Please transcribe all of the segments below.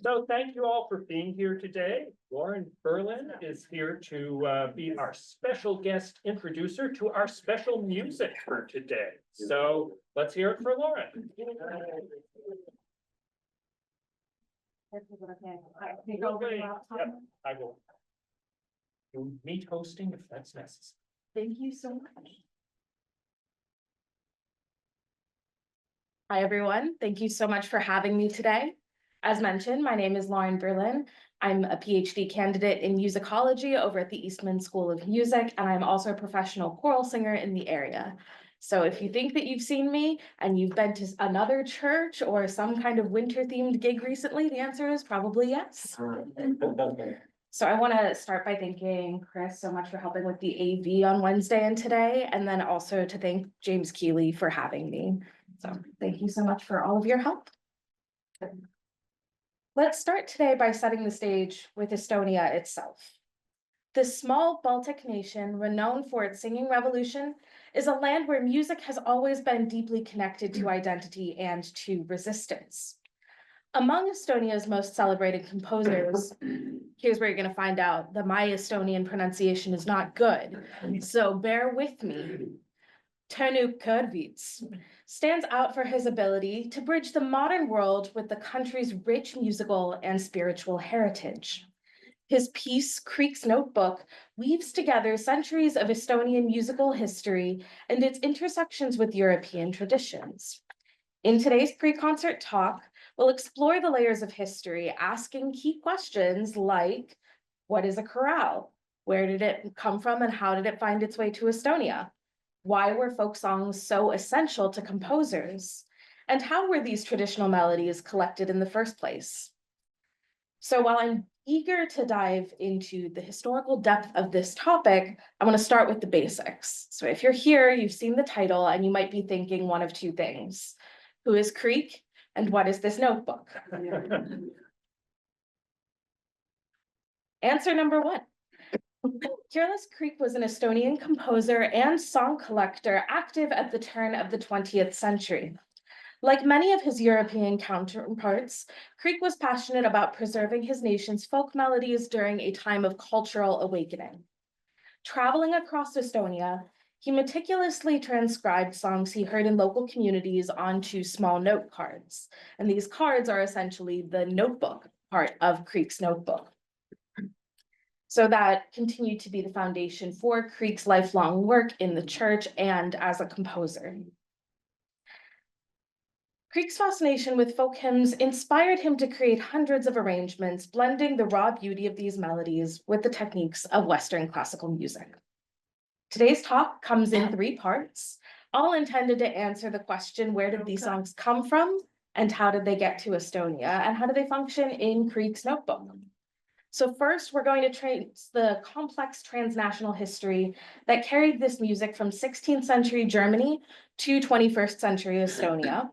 So thank you all for being here today. Lauren Berlin is here to be our special guest introducer to our special music for today. So let's hear it for Lauren. Yep, I will. Do meet hosting if that's necessary. Thank you so much. Hi, everyone. Thank you so much for having me today. As mentioned, my name is Lauren Berlin. I'm a PhD candidate in musicology over at the Eastman School of Music, and I'm also a professional choral singer in the area. So if you think that you've seen me and you've been to another church or some kind of winter-themed gig recently, the answer is probably yes. So I want to start by thanking Chris so much for helping with the AV on Wednesday and today, and then also to thank James Keeley for having me. So thank you so much for all of your help. Let's start today by setting the stage with Estonia itself. This small Baltic nation, renowned for its singing revolution, is a land where music has always been deeply connected to identity and to resistance. Among Estonia's most celebrated composers, here's where you're going to find out that my Estonian pronunciation is not good, so bear with me. Tõnu Kõrvits stands out for his ability to bridge the modern world with the country's rich musical and spiritual heritage. His piece, Kreek's Notebook, weaves together centuries of Estonian musical history and its intersections with European traditions. In today's pre-concert talk, we'll explore the layers of history, asking key questions like, what is a chorale? Where did it come from and how did it find its way to Estonia? Why were folk songs so essential to composers? And how were these traditional melodies collected in the first place? So while I'm eager to dive into the historical depth of this topic, I want to start with the basics. So if you're here, you've seen the title, and you might be thinking one of two things. Who is Kreek, and what is this notebook? Answer number one. Kreek was an Estonian composer and song collector active at the turn of the 20th century. Like many of his European counterparts, Kreek was passionate about preserving his nation's folk melodies during a time of cultural awakening. Traveling across Estonia, he meticulously transcribed songs he heard in local communities onto small note cards. And these cards are essentially the notebook part of Kreek's notebook. So that continued to be the foundation for Kreek's lifelong work in the church and as a composer. Kreek's fascination with folk hymns inspired him to create hundreds of arrangements, blending the raw beauty of these melodies with the techniques of Western classical music. Today's talk comes in 3 parts, all intended to answer the question, where did these songs come from, and how did they get to Estonia, and how do they function in Kreek's notebook? So first, we're going to trace the complex transnational history that carried this music from 16th century Germany to 21st century Estonia.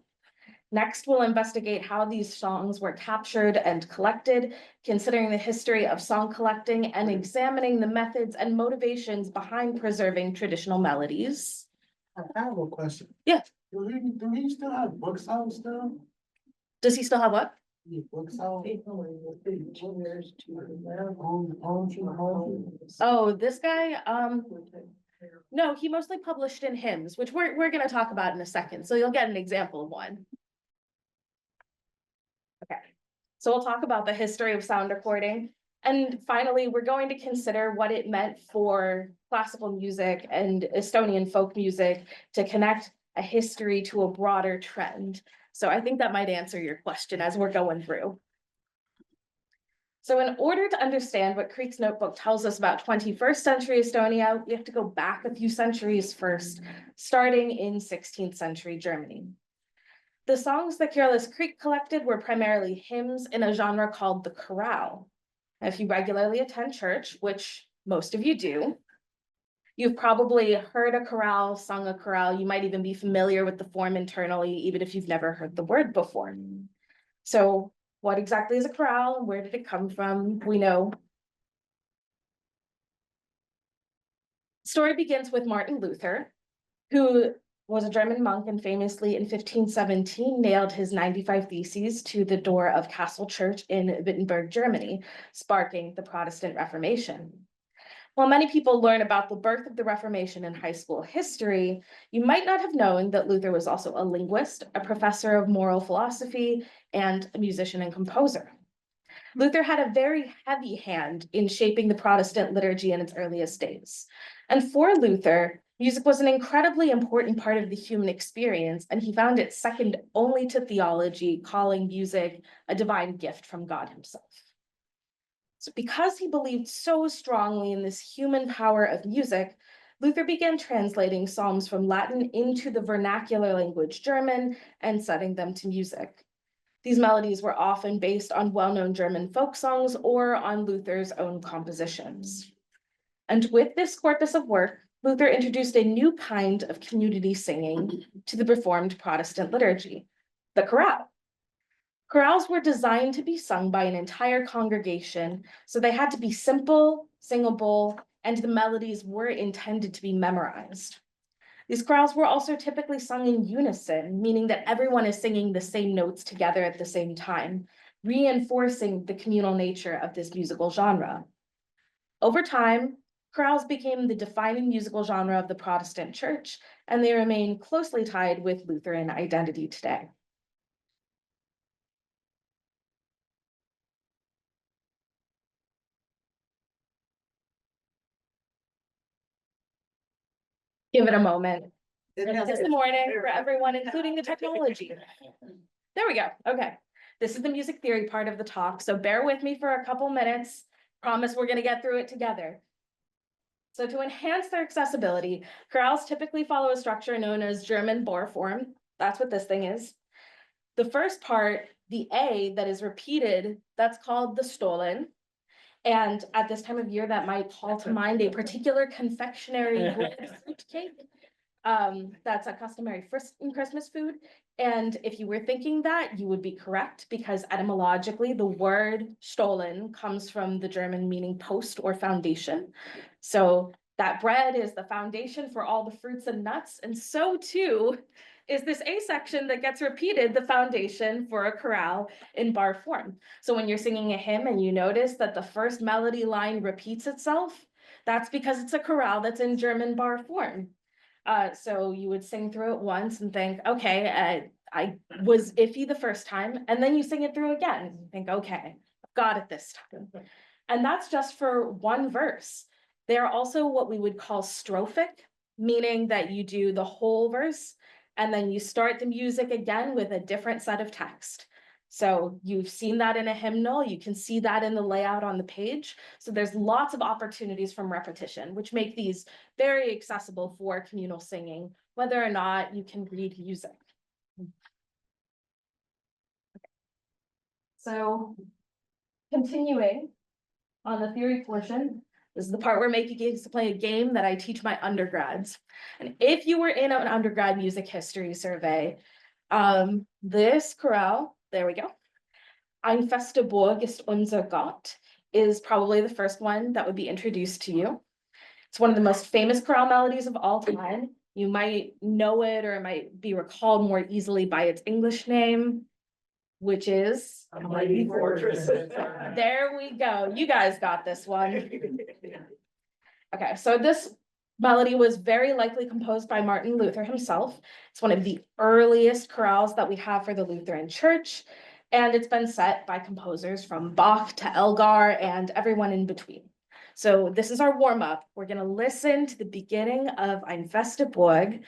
Next, we'll investigate how these songs were captured and collected, considering the history of song collecting and examining the methods and motivations behind preserving traditional melodies. I have a question. Yeah. Do he still have book sounds still? Does he still have what? Book sounds? Oh, this guy, no, he mostly published in hymns, which we're gonna talk about in a second, so you'll get an example of one. Okay, so we'll talk about the history of sound recording. And finally, we're going to consider what it meant for classical music and Estonian folk music to connect a history to a broader trend. So I think that might answer your question as we're going through. So in order to understand what Kreek's notebook tells us about 21st century Estonia, we have to go back a few centuries first, starting in 16th century Germany. The songs that Kreek collected were primarily hymns in a genre called the chorale. Now, if you regularly attend church, which most of you do, you've probably heard a chorale, sung a chorale. You might even be familiar with the form internally, even if you've never heard the word before. So what exactly is a chorale? Where did it come from? We know. The story begins with Martin Luther, who was a German monk and famously in 1517 nailed his 95 Theses to the door of Castle Church in Wittenberg, Germany, sparking the Protestant Reformation. While many people learn about the birth of the Reformation in high school history, you might not have known that Luther was also a linguist, a professor of moral philosophy, and a musician and composer. Luther had a very heavy hand in shaping the Protestant liturgy in its earliest days. And for Luther, music was an incredibly important part of the human experience, and he found it second only to theology, calling music a divine gift from God himself. So because he believed so strongly in this human power of music, Luther began translating psalms from Latin into the vernacular language German and setting them to music. These melodies were often based on well-known German folk songs or on Luther's own compositions. And with this corpus of work, Luther introduced a new kind of community singing to the Reformed Protestant liturgy, the chorale. Chorales were designed to be sung by an entire congregation, so they had to be simple, singable, and the melodies were intended to be memorized. These chorales were also typically sung in unison, meaning that everyone is singing the same notes together at the same time, reinforcing the communal nature of this musical genre. Over time, chorales became the defining musical genre of the Protestant Church, and they remain closely tied with Lutheran identity today. Give it a moment. It's the morning for everyone, including the technology. There we go. Okay. This is the music theory part of the talk, so bear with me for a couple minutes. Promise we're going to get through it together. So to enhance their accessibility, chorales typically follow a structure known as German bar form. That's what this thing is. The first part, the A that is repeated, that's called the Stollen. And at this time of year, that might call to mind a particular confectionery fruit cake. That's a customary Christmas food. And if you were thinking that, you would be correct, because etymologically, the word Stollen comes from the German meaning post or foundation. So that bread is the foundation for all the fruits and nuts. And so too is this A section that gets repeated, the foundation for a chorale in bar form. So when you're singing a hymn and you notice that the first melody line repeats itself, that's because it's a chorale that's in German bar form. So you would sing through it once and think, okay, I was iffy the first time, and then you sing it through again and think, okay, I've got it this time. And that's just for one verse. They are also what we would call strophic, meaning that you do the whole verse and then you start the music again with a different set of text. So you've seen that in a hymnal, you can see that in the layout on the page. So there's lots of opportunities from repetition, which make these very accessible for communal singing, whether or not you can read music. So continuing on the theory portion, this is the part where Makey gets to play a game that I teach my undergrads. And if you were in an undergrad music history survey, this chorale, there we go. Ein feste Burg ist unser Gott is probably the first one that would be introduced to you. It's one of the most famous chorale melodies of all time. You might know it, or it might be recalled more easily by its English name, which is A Mighty Fortress. There we go. You guys got this one. Okay, so this melody was very likely composed by Martin Luther himself. It's one of the earliest chorales that we have for the Lutheran Church, and it's been set by composers from Bach to Elgar and everyone in between. So this is our warm-up. We're going to listen to the beginning of Ein feste Burg,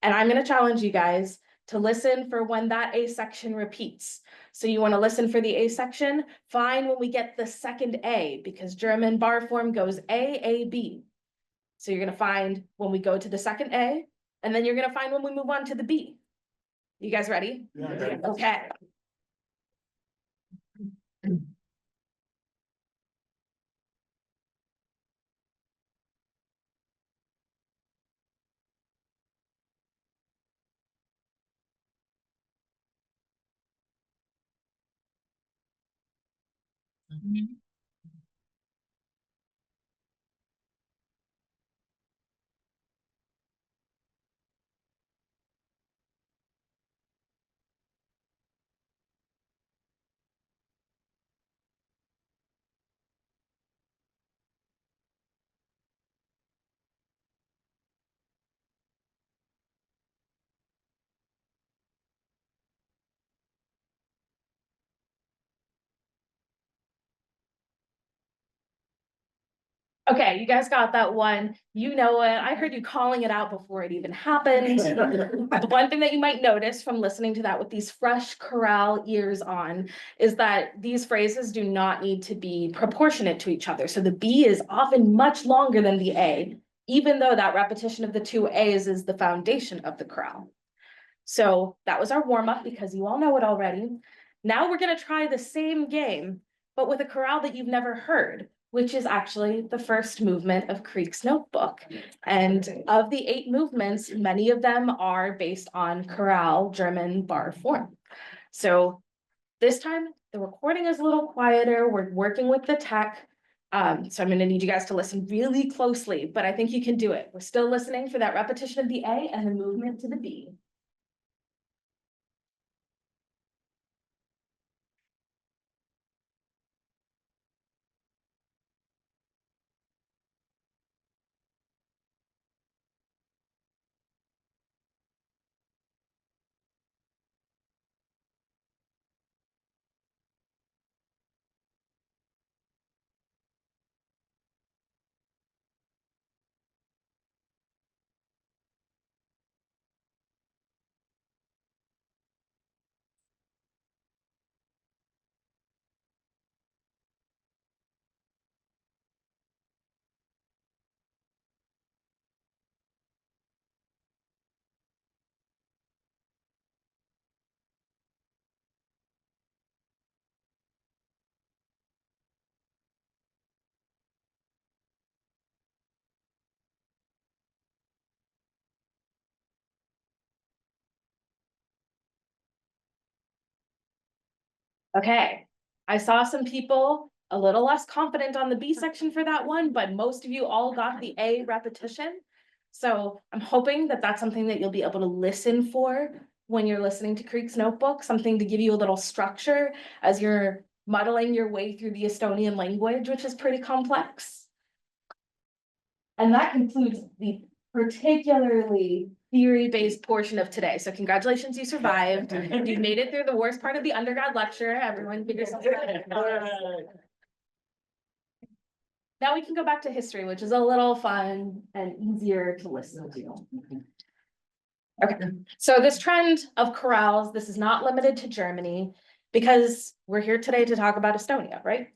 and I'm going to challenge you guys to listen for when that A section repeats. So you want to listen for the A section? Fine when we get the second A, because German bar form goes A, A, B. So you're going to find when we go to the second A, and then you're going to find when we move on to the B. You guys ready? Yeah. Okay. Okay, you guys got that one. You know it. I heard you calling it out before it even happened. The one thing that you might notice from listening to that with these fresh chorale ears on is that these phrases do not need to be proportionate to each other. So the B is often much longer than the A, even though that repetition of the two A's is the foundation of the chorale. So that was our warm up because you all know it already. Now we're going to try the same game, but with a chorale that you've never heard, which is actually the first movement of Kreek's notebook. And of the 8 movements, many of them are based on chorale German bar form. So this time the recording is a little quieter. We're working with the tech. So I'm going to need you guys to listen really closely, but I think you can do it. We're still listening for that repetition of the A and the movement to the B. Okay, I saw some people a little less confident on the B section for that one, but most of you all got the A repetition. So I'm hoping that that's something that you'll be able to listen for when you're listening to Kreek's notebook, something to give you a little structure as you're muddling your way through the Estonian language, which is pretty complex. And that concludes the particularly theory-based portion of today. So congratulations, you survived. You've made it through the worst part of the undergrad lecture. Everyone figure something out. Now we can go back to history, which is a little fun and easier to listen to. Okay, so this trend of chorales, this is not limited to Germany because we're here today to talk about Estonia, right?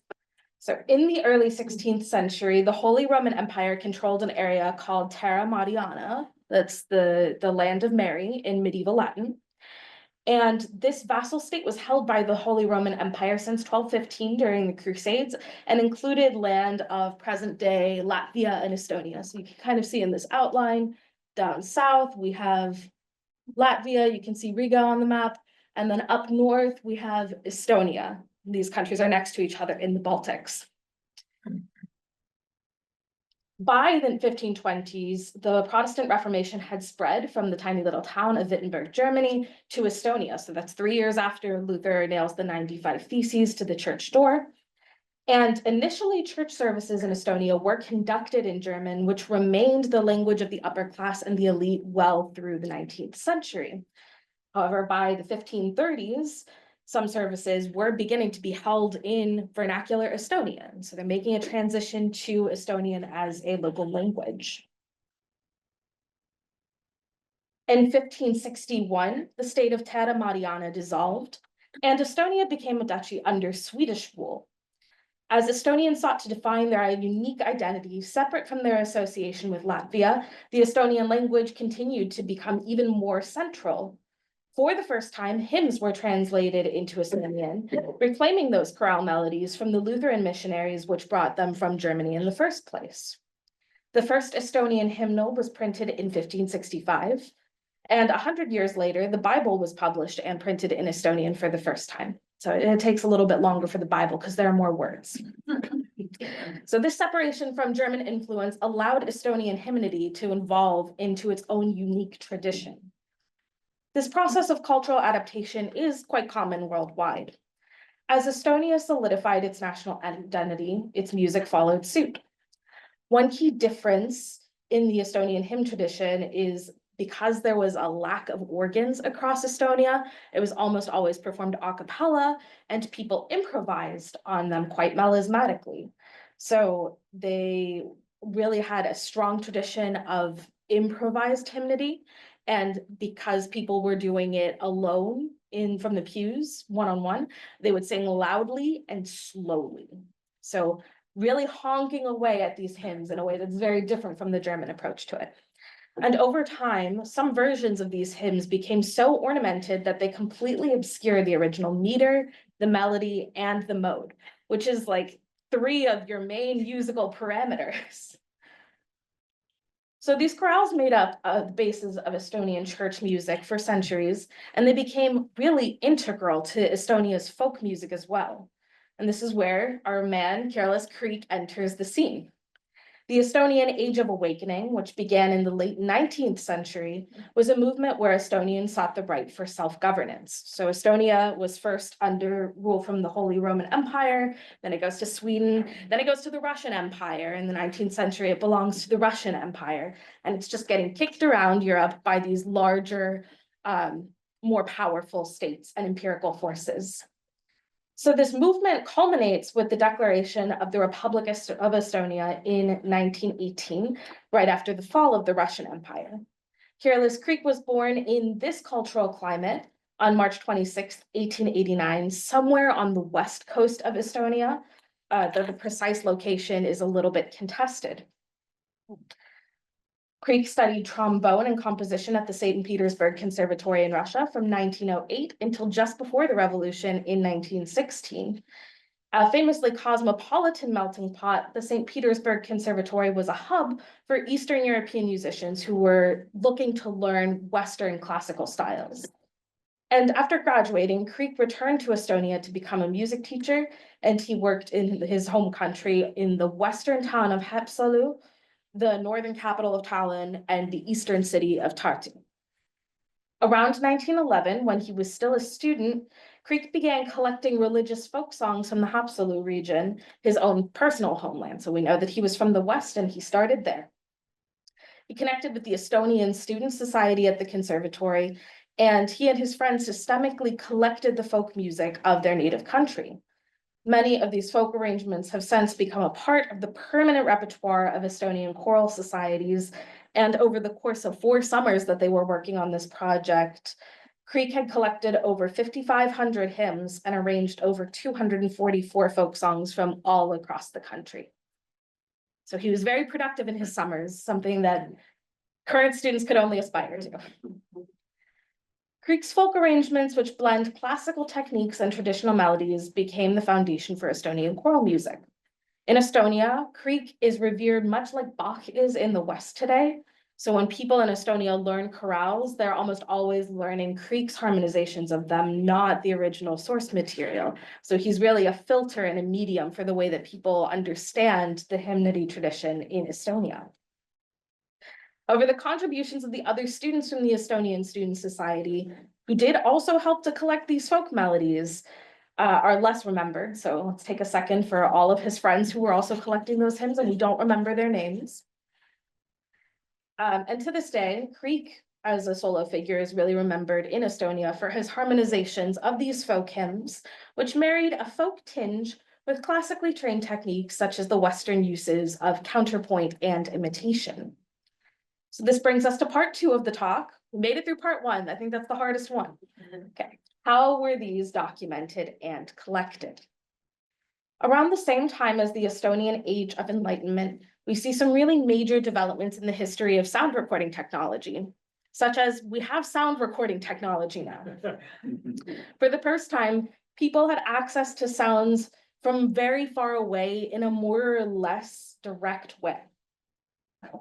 So in the early 16th century, the Holy Roman Empire controlled an area called Terra Mariana. That's the land of Mary in medieval Latin. And this vassal state was held by the Holy Roman Empire since 1215 during the Crusades and included land of present-day Latvia and Estonia. So you can kind of see in this outline, down south, we have Latvia, you can see Riga on the map, and then up north, we have Estonia. These countries are next to each other in the Baltics. By the 1520s, the Protestant Reformation had spread from the tiny little town of Wittenberg, Germany, to Estonia. So that's 3 years after Luther nails the 95 Theses to the church door. And initially, church services in Estonia were conducted in German, which remained the language of the upper class and the elite well through the 19th century. However, by the 1530s, some services were beginning to be held in vernacular Estonian. So they're making a transition to Estonian as a local language. In 1561, the state of Terra Mariana dissolved, and Estonia became a duchy under Swedish rule. As Estonians sought to define their unique identity separate from their association with Latvia, the Estonian language continued to become even more central. For the first time, hymns were translated into Estonian, reclaiming those chorale melodies from the Lutheran missionaries which brought them from Germany in the first place. The first Estonian hymnal was printed in 1565, and 100 years later, the Bible was published and printed in Estonian for the first time. So it takes a little bit longer for the Bible because there are more words. So this separation from German influence allowed Estonian hymnody to evolve into its own unique tradition. This process of cultural adaptation is quite common worldwide. As Estonia solidified its national identity, its music followed suit. One key difference in the Estonian hymn tradition is because there was a lack of organs across Estonia, it was almost always performed a cappella, and people improvised on them quite melismatically. So they really had a strong tradition of improvised hymnody. And because people were doing it alone from the pews, one-on-one, they would sing loudly and slowly. So really honking away at these hymns in a way that's very different from the German approach to it. And over time, some versions of these hymns became so ornamented that they completely obscure the original meter, the melody, and the mode, which is like 3 of your main musical parameters. So these chorales made up the basis of Estonian church music for centuries, and they became really integral to Estonia's folk music as well. And this is where our man, Careless Creek, enters the scene. The Estonian Age of Awakening, which began in the late 19th century, was a movement where Estonians sought the right for self-governance. So Estonia was first under rule from the Holy Roman Empire, then it goes to Sweden, then it goes to the Russian Empire. In the 19th century, it belongs to the Russian Empire, and it's just getting kicked around Europe by these larger, more powerful states and empirical forces. So this movement culminates with the declaration of the Republic of Estonia in 1918, right after the fall of the Russian Empire. Careless Creek was born in this cultural climate on March 26, 1889, somewhere on the west coast of Estonia, though the precise location is a little bit contested. Creek studied trombone and composition at the St. Petersburg Conservatory in Russia from 1908 until just before the revolution in 1916. A famously cosmopolitan melting pot, the St. Petersburg Conservatory was a hub for Eastern European musicians who were looking to learn Western classical styles. And after graduating, Creek returned to Estonia to become a music teacher, and he worked in his home country in the western town of Haapsalu, the northern capital of Tallinn, and the eastern city of Tartu. Around 1911, when he was still a student, Creek began collecting religious folk songs from the Haapsalu region, his own personal homeland. So we know that he was from the West and he started there. He connected with the Estonian Student Society at the conservatory, and he and his friends systemically collected the folk music of their native country. Many of these folk arrangements have since become a part of the permanent repertoire of Estonian choral societies. And over the course of 4 summers that they were working on this project, Creek had collected over 5,500 hymns and arranged over 244 folk songs from all across the country. So he was very productive in his summers, something that current students could only aspire to. Creek's folk arrangements, which blend classical techniques and traditional melodies, became the foundation for Estonian choral music. In Estonia, Creek is revered much like Bach is in the West today. So when people in Estonia learn chorales, they're almost always learning Creek's harmonizations of them, not the original source material. So he's really a filter and a medium for the way that people understand the hymnody tradition in Estonia. However, the contributions of the other students from the Estonian Student Society, who did also help to collect these folk melodies, are less remembered. So let's take a second for all of his friends who were also collecting those hymns and we don't remember their names. And to this day, Creek, as a solo figure, is really remembered in Estonia for his harmonizations of these folk hymns, which married a folk tinge with classically trained techniques such as the Western uses of counterpoint and imitation. So this brings us to part 2 of the talk. We made it through part 1. I think that's the hardest one. Okay, how were these documented and collected? Around the same time as the Estonian Age of Enlightenment, we see some really major developments in the history of sound recording technology, such as we have sound recording technology now. For the first time, people had access to sounds from very far away in a more or less direct way.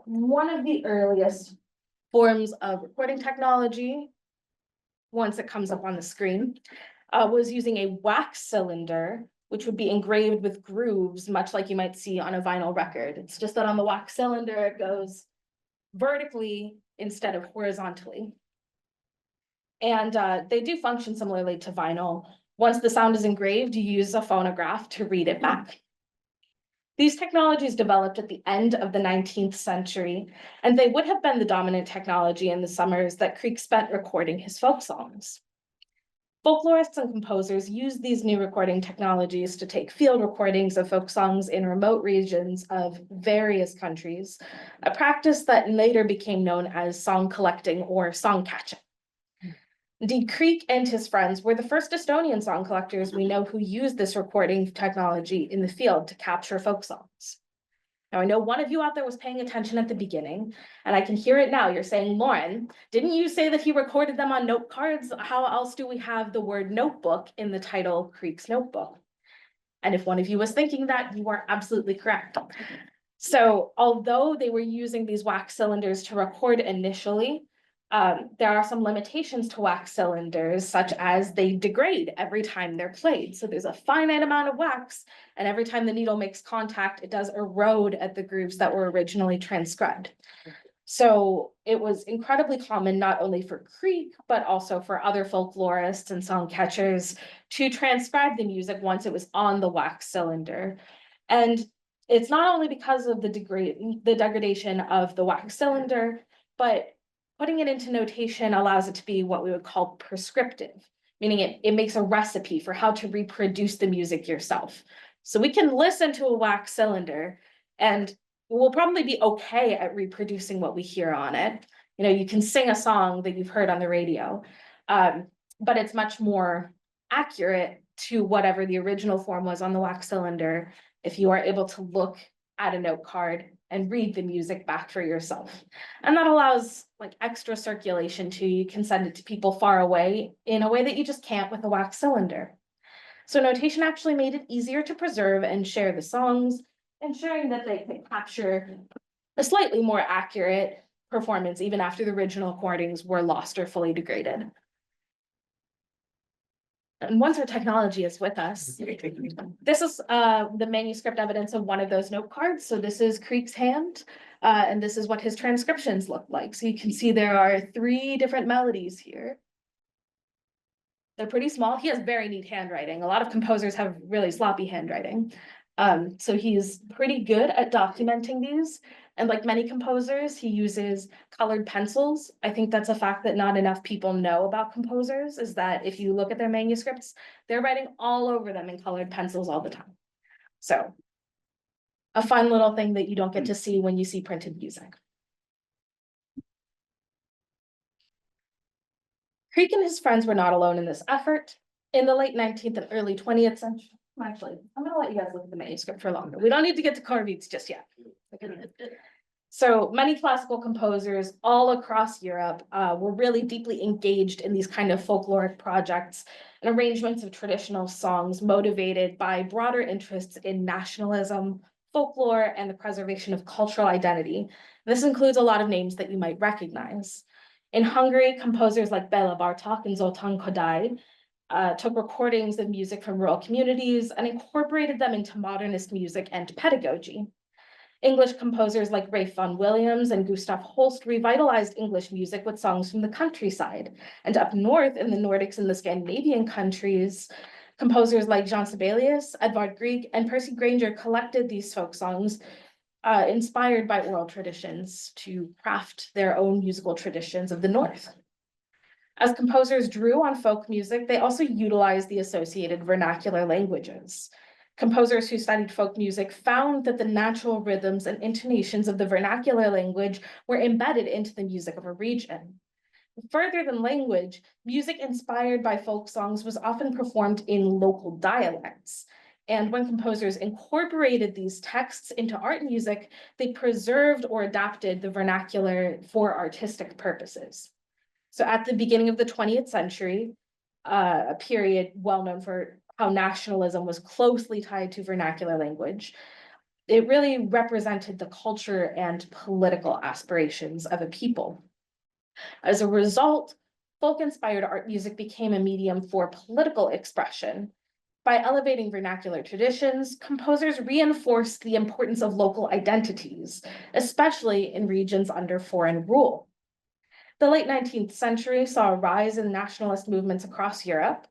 One of the earliest forms of recording technology, once it comes up on the screen, was using a wax cylinder, which would be engraved with grooves, much like you might see on a vinyl record. It's just that on the wax cylinder, it goes vertically instead of horizontally. And they do function similarly to vinyl. Once the sound is engraved, you use a phonograph to read it back. These technologies developed at the end of the 19th century, and they would have been the dominant technology in the summers that Creek spent recording his folk songs. Folklorists and composers used these new recording technologies to take field recordings of folk songs in remote regions of various countries, a practice that later became known as song collecting or song catching. Indeed, Kreek and his friends were the first Estonian song collectors we know who used this recording technology in the field to capture folk songs. Now, I know one of you out there was paying attention at the beginning, and I can hear it now. You're saying, Lauren, didn't you say that he recorded them on note cards? How else do we have the word notebook in the title Kreek's Notebook? And if one of you was thinking that, you are absolutely correct. So although they were using these wax cylinders to record initially, there are some limitations to wax cylinders, such as they degrade every time they're played. So there's a finite amount of wax, and every time the needle makes contact, it does erode at the grooves that were originally transcribed. So it was incredibly common, not only for Kreek, but also for other folklorists and song catchers to transcribe the music once it was on the wax cylinder. And it's not only because of the degradation of the wax cylinder, but putting it into notation allows it to be what we would call prescriptive, meaning it makes a recipe for how to reproduce the music yourself. So we can listen to a wax cylinder and we'll probably be okay at reproducing what we hear on it. You know, you can sing a song that you've heard on the radio, but it's much more accurate to whatever the original form was on the wax cylinder if you are able to look at a note card and read the music back for yourself. And that allows like extra circulation too. You can send it to people far away in a way that you just can't with a wax cylinder. So notation actually made it easier to preserve and share the songs, ensuring that they could capture a slightly more accurate performance even after the original recordings were lost or fully degraded. And once our technology is with us, this is the manuscript evidence of one of those note cards. So this is Kreek's hand, and this is what his transcriptions look like. So you can see there are 3 different melodies here. They're pretty small. He has very neat handwriting. A lot of composers have really sloppy handwriting. So he's pretty good at documenting these. And like many composers, he uses colored pencils. I think that's a fact that not enough people know about composers, is that if you look at their manuscripts, they're writing all over them in colored pencils all the time. So a fun little thing that you don't get to see when you see printed music. Kreek and his friends were not alone in this effort. In the late 19th and early 20th century, actually, I'm gonna let you guys look at the manuscript for longer. We don't need to get to Kõrvits just yet. So many classical composers all across Europe were really deeply engaged in these kind of folkloric projects and arrangements of traditional songs motivated by broader interests in nationalism, folklore, and the preservation of cultural identity. This includes a lot of names that you might recognize. In Hungary, composers like Béla Bartók and Zoltán Kodály took recordings of music from rural communities and incorporated them into modernist music and pedagogy. English composers like Ralph Vaughan Williams and Gustav Holst revitalized English music with songs from the countryside. And up north in the Nordics and the Scandinavian countries, composers like Jean Sibelius, Edvard Grieg, and Percy Grainger collected these folk songs inspired by oral traditions to craft their own musical traditions of the North. As composers drew on folk music, they also utilized the associated vernacular languages. Composers who studied folk music found that the natural rhythms and intonations of the vernacular language were embedded into the music of a region. Further than language, music inspired by folk songs was often performed in local dialects. And when composers incorporated these texts into art music, they preserved or adapted the vernacular for artistic purposes. So at the beginning of the 20th century, a period well known for how nationalism was closely tied to vernacular language, it really represented the culture and political aspirations of a people. As a result, folk-inspired art music became a medium for political expression. By elevating vernacular traditions, composers reinforced the importance of local identities, especially in regions under foreign rule. The late 19th century saw a rise in nationalist movements across Europe,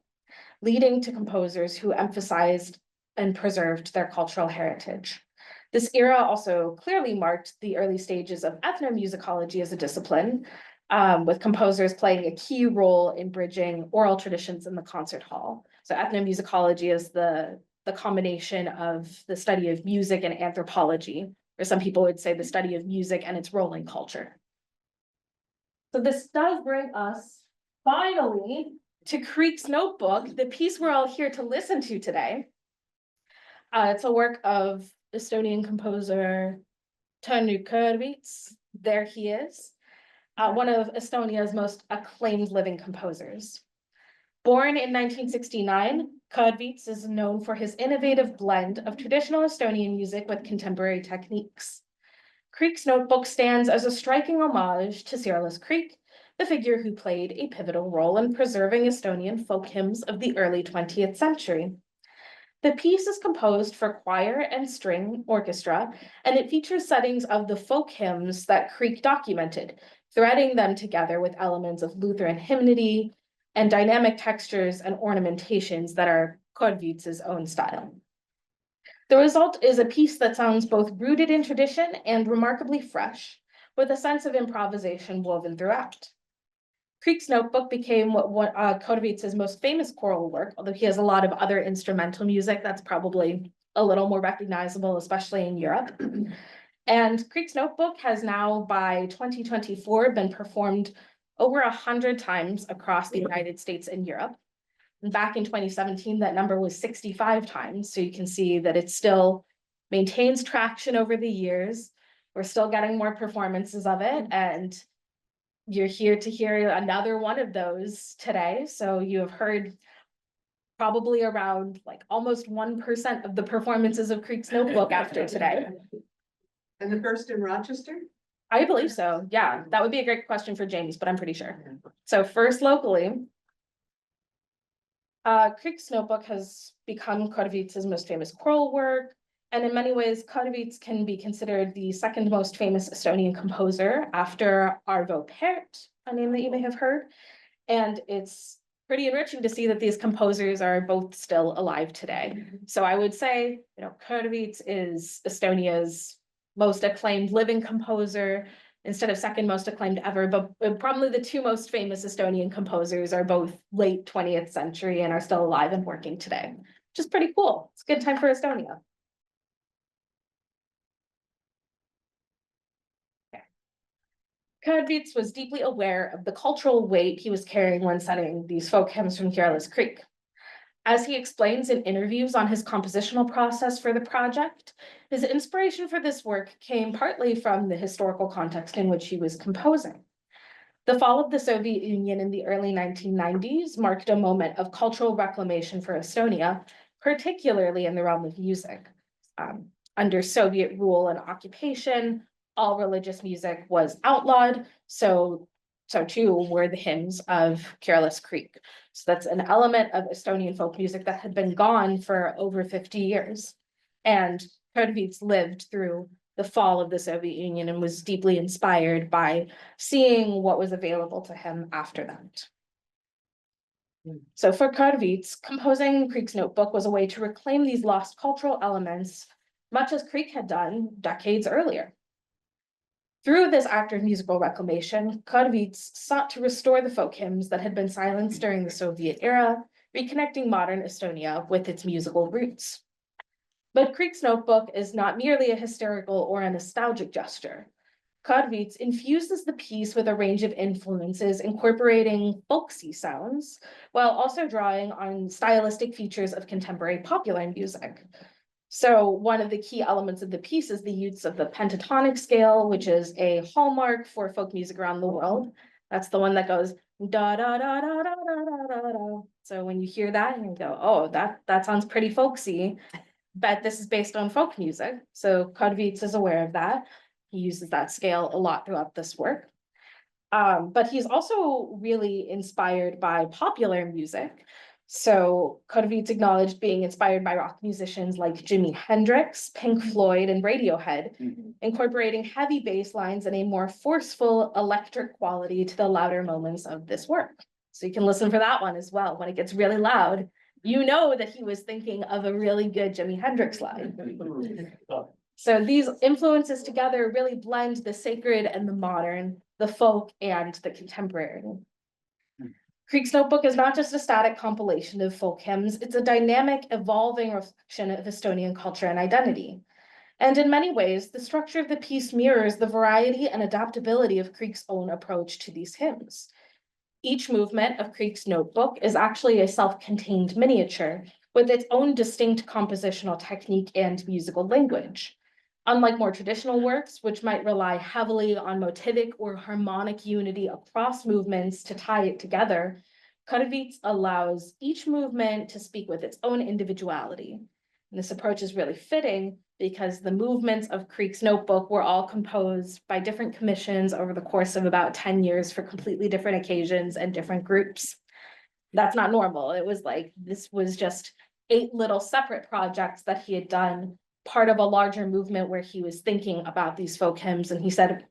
leading to composers who emphasized and preserved their cultural heritage. This era also clearly marked the early stages of ethnomusicology as a discipline, with composers playing a key role in bridging oral traditions in the concert hall. So ethnomusicology is the combination of the study of music and anthropology, or some people would say the study of music and its role in culture. So this does bring us finally to Kreek's Notebook, the piece we're all here to listen to today. It's a work of Estonian composer Tõnu Kõrvits. There he is, one of Estonia's most acclaimed living composers. Born in 1969, Kõrvits is known for his innovative blend of traditional Estonian music with contemporary techniques. Kreek's Notebook stands as a striking homage to Siirlas Kreek, the figure who played a pivotal role in preserving Estonian folk hymns of the early 20th century. The piece is composed for choir and string orchestra, and it features settings of the folk hymns that Kreek documented, threading them together with elements of Lutheran hymnody and dynamic textures and ornamentations that are Kõrvits's own style. The result is a piece that sounds both rooted in tradition and remarkably fresh, with a sense of improvisation woven throughout. Kreek's Notebook became what Kõrvits's most famous choral work, although he has a lot of other instrumental music that's probably a little more recognizable, especially in Europe. And Kreek's Notebook has now, by 2024, been performed over 100 times across the United States and Europe. And back in 2017, that number was 65 times. So you can see that it still maintains traction over the years. We're still getting more performances of it, and you're here to hear another one of those today. So you have heard probably around like almost 1% of the performances of Kreek's Notebook after today. And the first in Rochester? I believe so. Yeah, that would be a great question for James, but I'm pretty sure. So first locally, Kreek's Notebook has become Kõrvits's most famous choral work. And in many ways, Kõrvits can be considered the second most famous Estonian composer after Arvo Pärt, a name that you may have heard. And it's pretty enriching to see that these composers are both still alive today. So I would say, Kõrvits is Estonia's most acclaimed living composer, instead of second most acclaimed ever, but probably the two most famous Estonian composers are both late 20th century and are still alive and working today, which is pretty cool. It's a good time for Estonia. Kõrvits was deeply aware of the cultural weight he was carrying when setting these folk hymns from Siirlas Kreek. As he explains in interviews on his compositional process for the project, his inspiration for this work came partly from the historical context in which he was composing. The fall of the Soviet Union in the early 1990s marked a moment of cultural reclamation for Estonia, particularly in the realm of music. Under Soviet rule and occupation, all religious music was outlawed, so too were the hymns of Siirlas Kreek. So that's an element of Estonian folk music that had been gone for over 50 years. And Kõrvits lived through the fall of the Soviet Union and was deeply inspired by seeing what was available to him after that. So for Kõrvits, composing Kreek's Notebook was a way to reclaim these lost cultural elements, much as Kreek had done decades earlier. Through this act of musical reclamation, Kõrvits sought to restore the folk hymns that had been silenced during the Soviet era, reconnecting modern Estonia with its musical roots. But Kreek's Notebook is not merely a historical or a nostalgic gesture. Kõrvits infuses the piece with a range of influences, incorporating folksy sounds, while also drawing on stylistic features of contemporary popular music. So one of the key elements of the piece is the use of the pentatonic scale, which is a hallmark for folk music around the world. That's the one that goes da da da da da da da da. So when you hear that, you go, oh, that sounds pretty folksy, but this is based on folk music. So Kõrvits is aware of that. He uses that scale a lot throughout this work. But he's also really inspired by popular music. So Kõrvits acknowledged being inspired by rock musicians like Jimi Hendrix, Pink Floyd, and Radiohead, incorporating heavy bass lines and a more forceful electric quality to the louder moments of this work. So you can listen for that one as well. When it gets really loud, you know that he was thinking of a really good Jimi Hendrix line. So these influences together really blend the sacred and the modern, the folk, and the contemporary. Creek's Notebook is not just a static compilation of folk hymns, it's a dynamic, evolving reflection of Estonian culture and identity. And in many ways, the structure of the piece mirrors the variety and adaptability of Creek's own approach to these hymns. Each movement of Creek's Notebook is actually a self-contained miniature with its own distinct compositional technique and musical language. Unlike more traditional works, which might rely heavily on motivic or harmonic unity across movements to tie it together, Kõrvits allows each movement to speak with its own individuality. And this approach is really fitting because the movements of Creek's Notebook were all composed by different commissions over the course of about 10 years for completely different occasions and different groups. That's not normal. It was like, this was just 8 little separate projects that he had done, part of a larger movement where he was thinking about these folk hymns. And he said,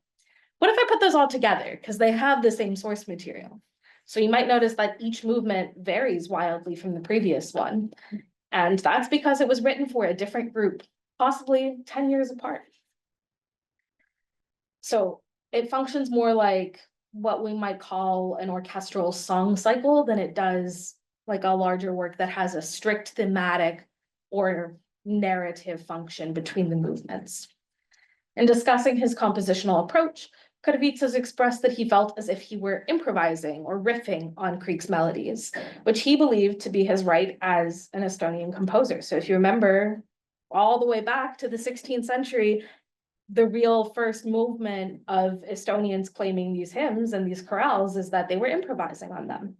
what if I put those all together? Because they have the same source material. So you might notice that each movement varies wildly from the previous one. And that's because it was written for a different group, possibly 10 years apart. So it functions more like what we might call an orchestral song cycle than it does like a larger work that has a strict thematic or narrative function between the movements. In discussing his compositional approach, Kõrvits has expressed that he felt as if he were improvising or riffing on Creek's melodies, which he believed to be his right as an Estonian composer. So if you remember all the way back to the 16th century, the real first movement of Estonians claiming these hymns and these chorales is that they were improvising on them.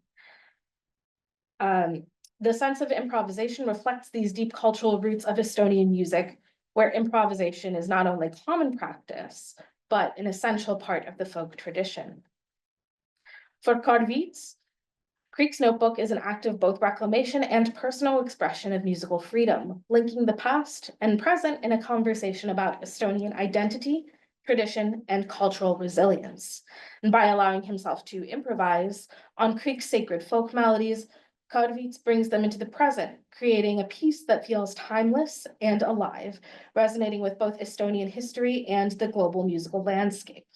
The sense of improvisation reflects these deep cultural roots of Estonian music, where improvisation is not only common practice, but an essential part of the folk tradition. For Kõrvits, Creek's Notebook is an act of both reclamation and personal expression of musical freedom, linking the past and present in a conversation about Estonian identity, tradition, and cultural resilience. And by allowing himself to improvise on Creek's sacred folk melodies, Kõrvits brings them into the present, creating a piece that feels timeless and alive, resonating with both Estonian history and the global musical landscape.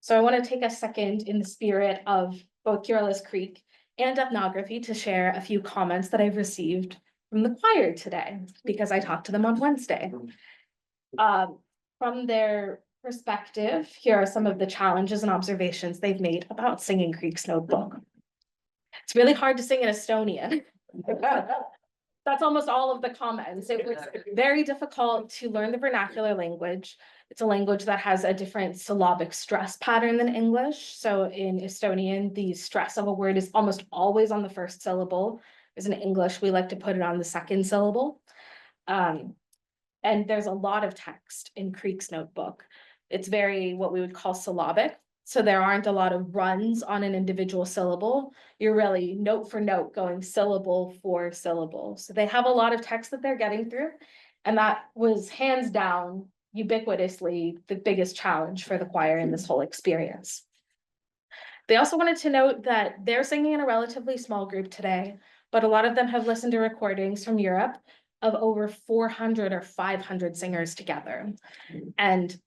So I want to take a second in the spirit of both Curious Creek and ethnography to share a few comments that I've received from the choir today, because I talked to them on Wednesday. From their perspective, here are some of the challenges and observations they've made about singing Creek's Notebook. It's really hard to sing in Estonian. That's almost all of the comments. It was very difficult to learn the vernacular language. It's a language that has a different syllabic stress pattern than English. So in Estonian, the stress of a word is almost always on the first syllable. Whereas in English, we like to put it on the second syllable. And there's a lot of text in Creek's Notebook. It's very what we would call syllabic. So there aren't a lot of runs on an individual syllable. You're really note for note going syllable for syllable. So they have a lot of text that they're getting through. And that was hands down, ubiquitously, the biggest challenge for the choir in this whole experience. They also wanted to note that they're singing in a relatively small group today, but a lot of them have listened to recordings from Europe of over 400 or 500 singers together. And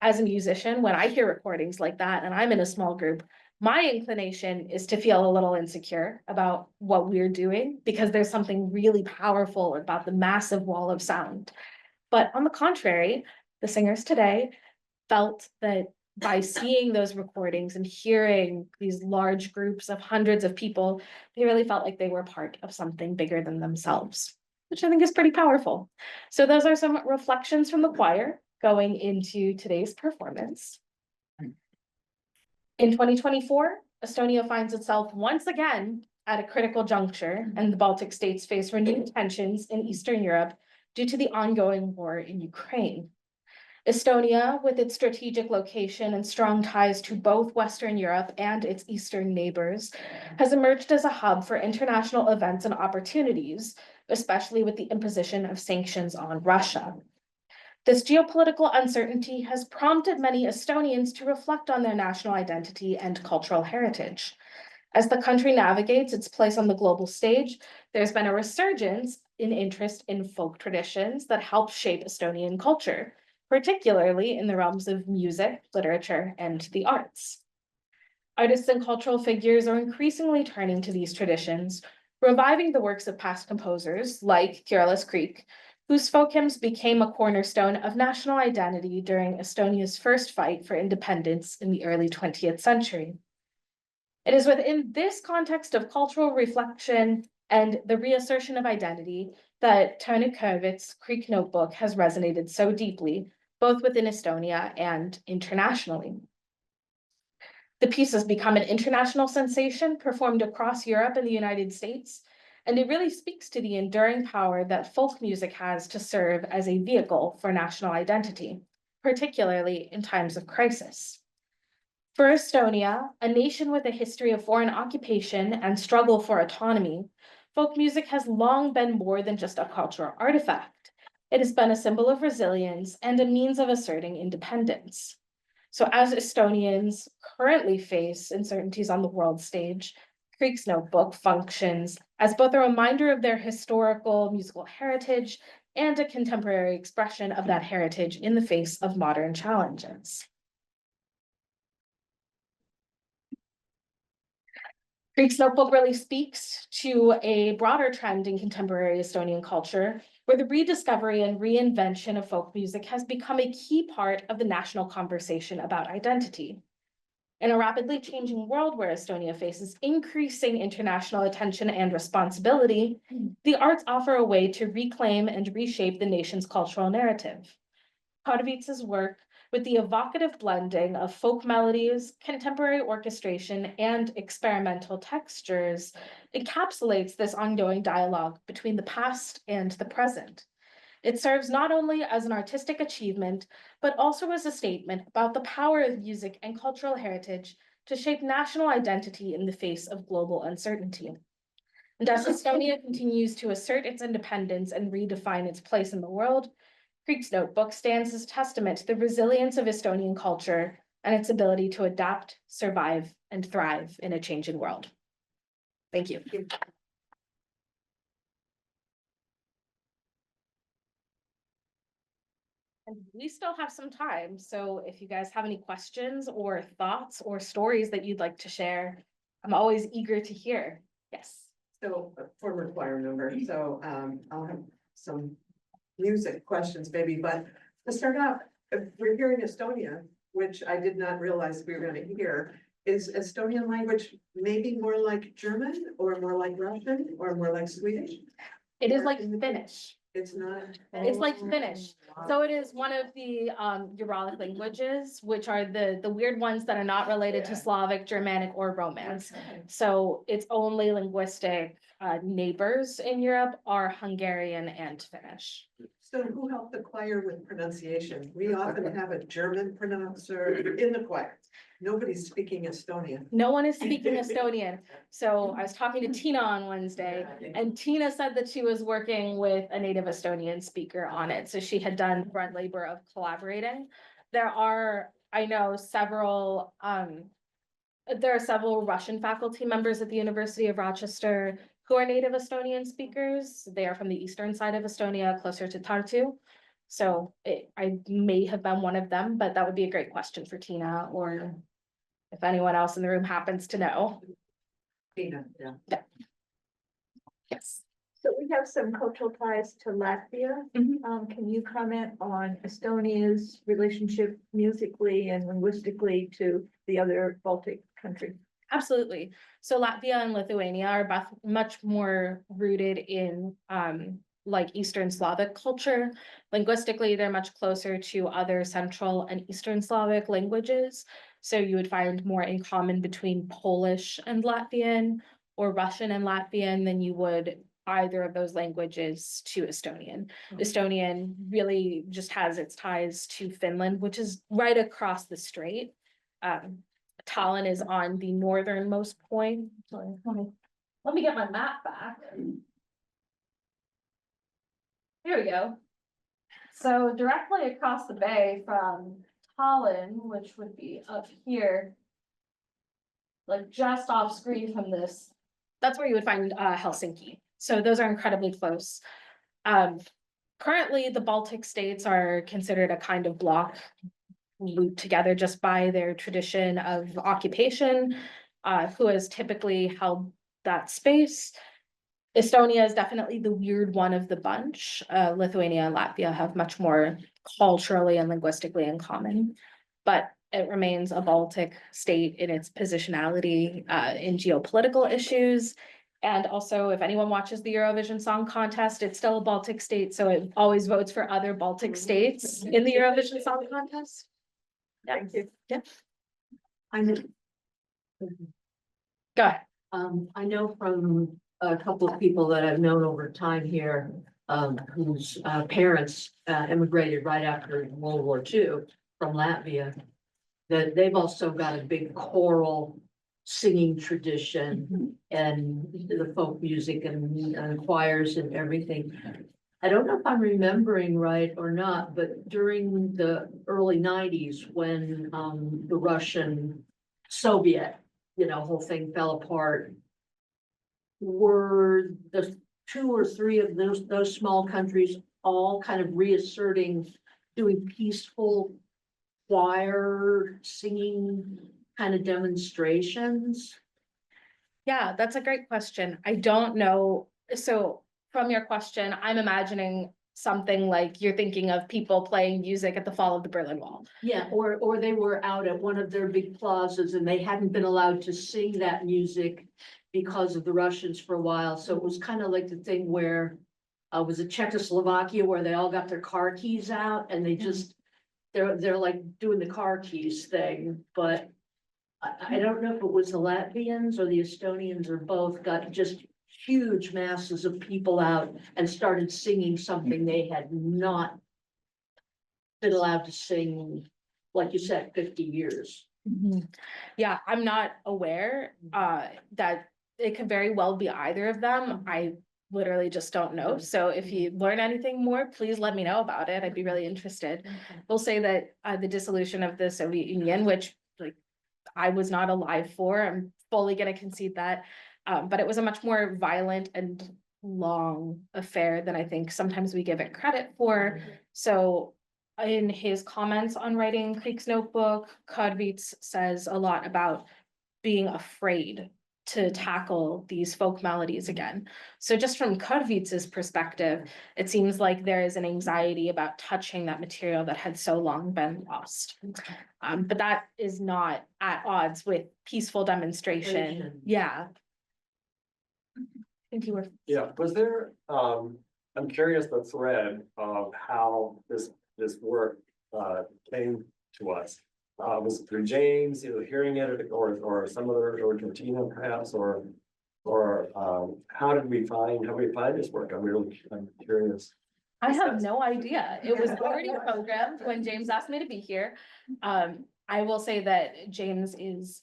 as a musician, when I hear recordings like that and I'm in a small group, my inclination is to feel a little insecure about what we're doing because there's something really powerful about the massive wall of sound. But on the contrary, the singers today felt that by seeing those recordings and hearing these large groups of hundreds of people, they really felt like they were part of something bigger than themselves, which I think is pretty powerful. So those are some reflections from the choir going into today's performance. In 2024, Estonia finds itself once again at a critical juncture, and the Baltic states face renewed tensions in Eastern Europe due to the ongoing war in Ukraine. Estonia, with its strategic location and strong ties to both Western Europe and its eastern neighbors, has emerged as a hub for international events and opportunities, especially with the imposition of sanctions on Russia. This geopolitical uncertainty has prompted many Estonians to reflect on their national identity and cultural heritage. As the country navigates its place on the global stage, there's been a resurgence in interest in folk traditions that help shape Estonian culture, particularly in the realms of music, literature, and the arts. Artists and cultural figures are increasingly turning to these traditions, reviving the works of past composers like Kreek, whose folk hymns became a cornerstone of national identity during Estonia's first fight for independence in the early 20th century. It is within this context of cultural reflection and the reassertion of identity that Tõnu Kõrvits' Creek Notebook has resonated so deeply, both within Estonia and internationally. The piece has become an international sensation, performed across Europe and the United States, and it really speaks to the enduring power that folk music has to serve as a vehicle for national identity, particularly in times of crisis. For Estonia, a nation with a history of foreign occupation and struggle for autonomy, folk music has long been more than just a cultural artifact. It has been a symbol of resilience and a means of asserting independence. So as Estonians currently face uncertainties on the world stage, Kreek's Notebook functions as both a reminder of their historical musical heritage and a contemporary expression of that heritage in the face of modern challenges. Kreek's Notebook really speaks to a broader trend in contemporary Estonian culture, where the rediscovery and reinvention of folk music has become a key part of the national conversation about identity. In a rapidly changing world where Estonia faces increasing international attention and responsibility, the arts offer a way to reclaim and reshape the nation's cultural narrative. Kõrvits' work, with the evocative blending of folk melodies, contemporary orchestration, and experimental textures, encapsulates this ongoing dialogue between the past and the present. It serves not only as an artistic achievement, but also as a statement about the power of music and cultural heritage to shape national identity in the face of global uncertainty. And as Estonia continues to assert its independence and redefine its place in the world, Kreek's Notebook stands as testament to the resilience of Estonian culture and its ability to adapt, survive, and thrive in a changing world. Thank you. And we still have some time, so if you guys have any questions or thoughts or stories that you'd like to share, I'm always eager to hear. Yes. So, former choir member, so I'll have some music questions maybe, but to start off, we're here in Estonia, which I did not realize we were gonna hear. Is Estonian language maybe more like German or more like Russian or more like Swedish? It is like Finnish. It's not. It's like Finnish. So it is one of the Uralic languages, which are the weird ones that are not related to Slavic, Germanic, or Romance. So its only linguistic neighbors in Europe are Hungarian and Finnish. So who helped the choir with pronunciation? We often have a German pronouncer in the choir. Nobody's speaking Estonian. No one is speaking Estonian. So I was talking to Tina on Wednesday, and Tina said that she was working with a native Estonian speaker on it. So she had done front labor of collaborating. There are, I know, several Russian faculty members at the University of Rochester who are native Estonian speakers. They are from the eastern side of Estonia, closer to Tartu. So I may have been one of them, but that would be a great question for Tina, or if anyone else in the room happens to know. Tina, yeah. Yes. So we have some cultural ties to Latvia. Mhm. Can you comment on Estonia's relationship musically and linguistically to the other Baltic countries? Absolutely. So Latvia and Lithuania are both much more rooted in like Eastern Slavic culture. Linguistically, they're much closer to other Central and Eastern Slavic languages. So you would find more in common between Polish and Latvian or Russian and Latvian than you would either of those languages to Estonian. Estonian really just has its ties to Finland, which is right across the strait. Tallinn is on the northernmost point. Sorry, let me get my map back. Here we go. So directly across the bay from Tallinn, which would be up here, like just off screen from this, that's where you would find Helsinki. So those are incredibly close. currently, the Baltic states are considered a kind of bloc looped together just by their tradition of occupation, who has typically held that space. Estonia is definitely the weird one of the bunch. Lithuania and Latvia have much more culturally and linguistically in common, but it remains a Baltic state in its positionality in geopolitical issues. And also, if anyone watches the Eurovision Song Contest, it's still a Baltic state, so it always votes for other Baltic states in the Eurovision Song Contest. Thank you. Yeah, I know, go ahead. I know from a couple of people that I've known over time here, whose parents immigrated right after World War II from Latvia. That they've also got a big choral singing tradition and the folk music and choirs and everything. I don't know if I'm remembering right or not, but during the early 90s, when the Russian Soviet, whole thing fell apart. Were the 2 or 3 of those small countries all kind of reasserting, doing peaceful choir singing kind of demonstrations? Yeah, that's a great question. I don't know. So from your question, I'm imagining something like you're thinking of people playing music at the fall of the Berlin Wall. Yeah, or they were out at one of their big plazas and they hadn't been allowed to sing that music because of the Russians for a while. So it was kind of like the thing where was it Czechoslovakia where they all got their car keys out and they just they're like doing the car keys thing, but I don't know if it was the Latvians or the Estonians or both got just huge masses of people out and started singing something they had not been allowed to sing, like you said, 50 years. Yeah, I'm not aware that it could very well be either of them. I literally just don't know. So if you learn anything more, please let me know about it. I'd be really interested. We'll say that the dissolution of the Soviet Union, which like I was not alive for, I'm fully gonna concede that. But it was a much more violent and long affair than I think sometimes we give it credit for. So in his comments on writing Kreek's notebook, Kõrvits says a lot about being afraid to tackle these folk melodies again. So just from Kõrvits's perspective, it seems like there is an anxiety about touching that material that had so long been lost. But that is not at odds with peaceful demonstration. Yeah. I think you were. Yeah, was there, I'm curious the thread of how this work came to us. Was it through James, either hearing it or some other, or Tina perhaps, or how did we find this work? I'm curious. I have no idea. It was already programmed when James asked me to be here. I will say that James is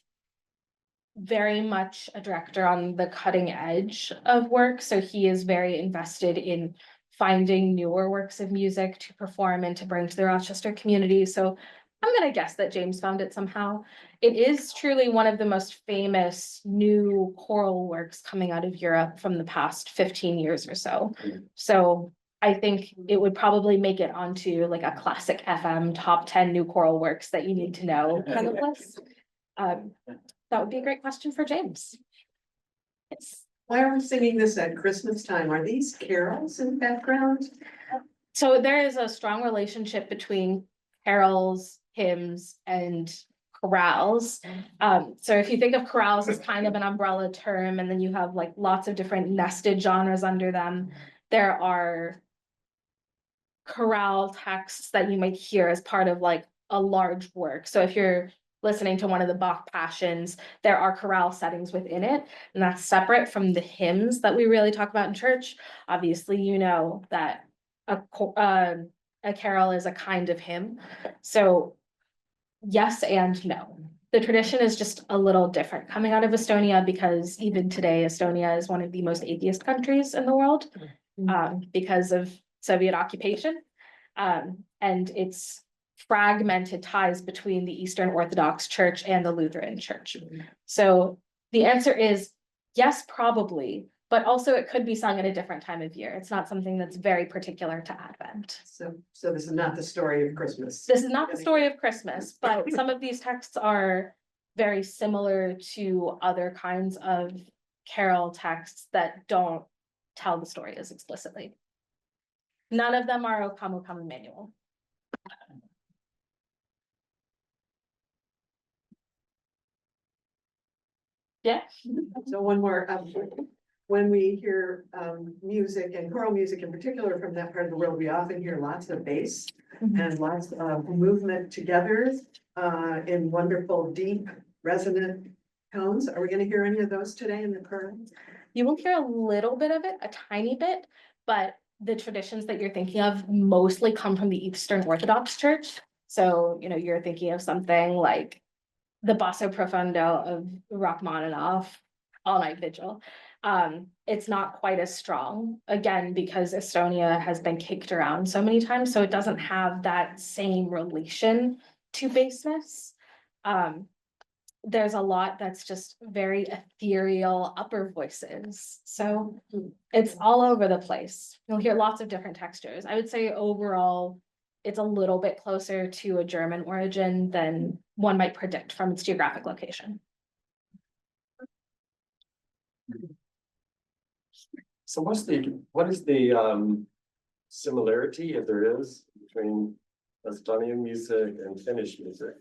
very much a director on the cutting edge of work. So he is very invested in finding newer works of music to perform and to bring to the Rochester community. So I'm gonna guess that James found it somehow. It is truly one of the most famous new choral works coming out of Europe from the past 15 years or so. So I think it would probably make it onto like a classic FM top 10 new choral works that you need to know kind of list. That would be a great question for James. Yes. Why are we singing this at Christmas time? Are these carols in the background? So there is a strong relationship between carols, hymns, and chorales. So if you think of chorales as kind of an umbrella term, and then you have like lots of different nested genres under them, there are chorale texts that you might hear as part of like a large work. So if you're listening to one of the Bach Passions, there are chorale settings within it, and that's separate from the hymns that we really talk about in church. Obviously, you know that a carol is a kind of hymn. So yes and no. The tradition is just a little different coming out of Estonia because even today, Estonia is one of the most atheist countries in the world because of Soviet occupation. And it's fragmented ties between the Eastern Orthodox Church and the Lutheran Church. So the answer is yes, probably, But also it could be sung at a different time of year. It's not something that's very particular to Advent. So this is not the story of Christmas. This is not the story of Christmas, but some of these texts are very similar to other kinds of carol texts that don't tell the story as explicitly. None of them are O Come, O Come, Emmanuel. Yeah. So one more, when we hear music and choral music in particular from that part of the world, we often hear lots of bass and lots of movement together in wonderful, deep, resonant tones. Are we gonna hear any of those today in the current? You will hear a little bit of it, a tiny bit, but the traditions that you're thinking of mostly come from the Eastern Orthodox Church. So, you know, you're thinking of something like the Basso Profundo of Rachmaninoff, All Night Vigil. It's not quite as strong, again, because Estonia has been kicked around so many times, so it doesn't have that same relation to baseness. There's a lot that's just very ethereal upper voices, so it's all over the place. You'll hear lots of different textures. I would say overall, it's a little bit closer to a German origin than one might predict from its geographic location. So what is the similarity, if there is, between Estonian music and Finnish music?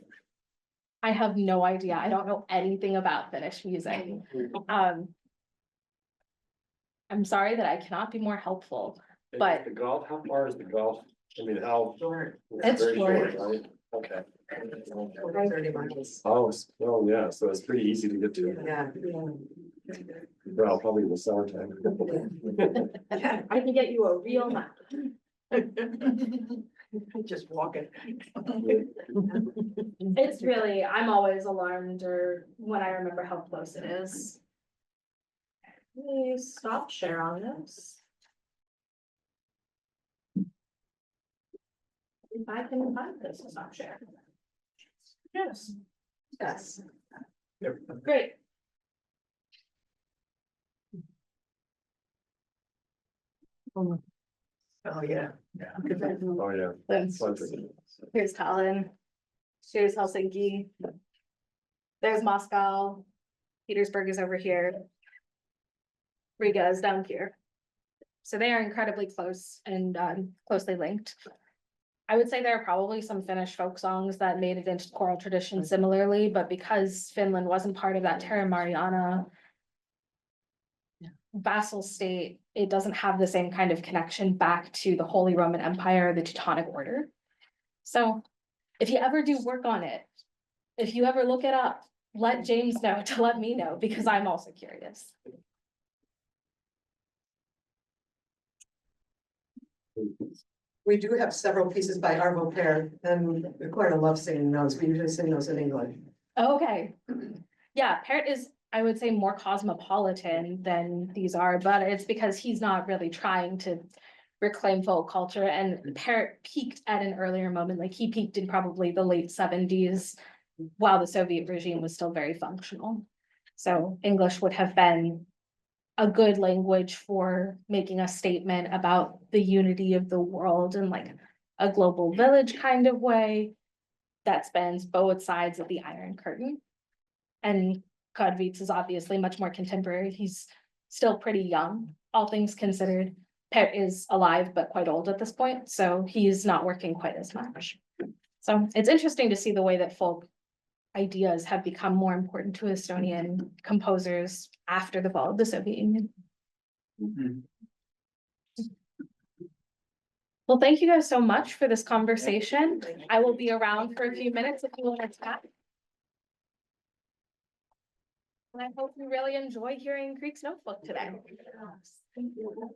I have no idea. I don't know anything about Finnish music. I'm sorry that I cannot be more helpful. But- The Gulf, how far is the Gulf? I mean, how? Short. It's very short. Right? Okay. 30 miles. Oh, yeah, so it's pretty easy to get to. Yeah. Well, probably in the summertime. I can get you a real map. Just walk it. It's really, I'm always alarmed or when I remember how close it is. Let me stop share on this. If I can find this, stop share. Yes, Yes. great. Oh, yeah. Oh, yeah. Then here's Tallinn. Here's Helsinki. There's Moscow. Petersburg is over here. Riga is down here. So they are incredibly close and closely linked. I would say there are probably some Finnish folk songs that made it into choral tradition similarly, but because Finland wasn't part of that Terra Mariana vassal state, it doesn't have the same kind of connection back to the Holy Roman Empire, the Teutonic Order. So if you ever do work on it, if you ever look it up, let James know to let me know, because I'm also curious. We do have several pieces by Arvo Pärt, and the choir loves singing those. We usually sing those in English. Okay, yeah, Pärt is, I would say, more cosmopolitan than these are, but it's because he's not really trying to reclaim folk culture, and Pärt peaked at an earlier moment, like he peaked in probably the late 70s, while the Soviet regime was still very functional. So English would have been a good language for making a statement about the unity of the world in like a global village kind of way that spans both sides of the Iron Curtain. And Kõrvits is obviously much more contemporary. He's still pretty young, all things considered. Pärt is alive, but quite old at this point, so he's not working quite as much. So it's interesting to see the way that folk ideas have become more important to Estonian composers after the fall of the Soviet Union. Well, thank you guys so much for this conversation. I will be around for a few minutes if you want to chat. And I hope you really enjoy hearing Creek's notebook today. Thank you.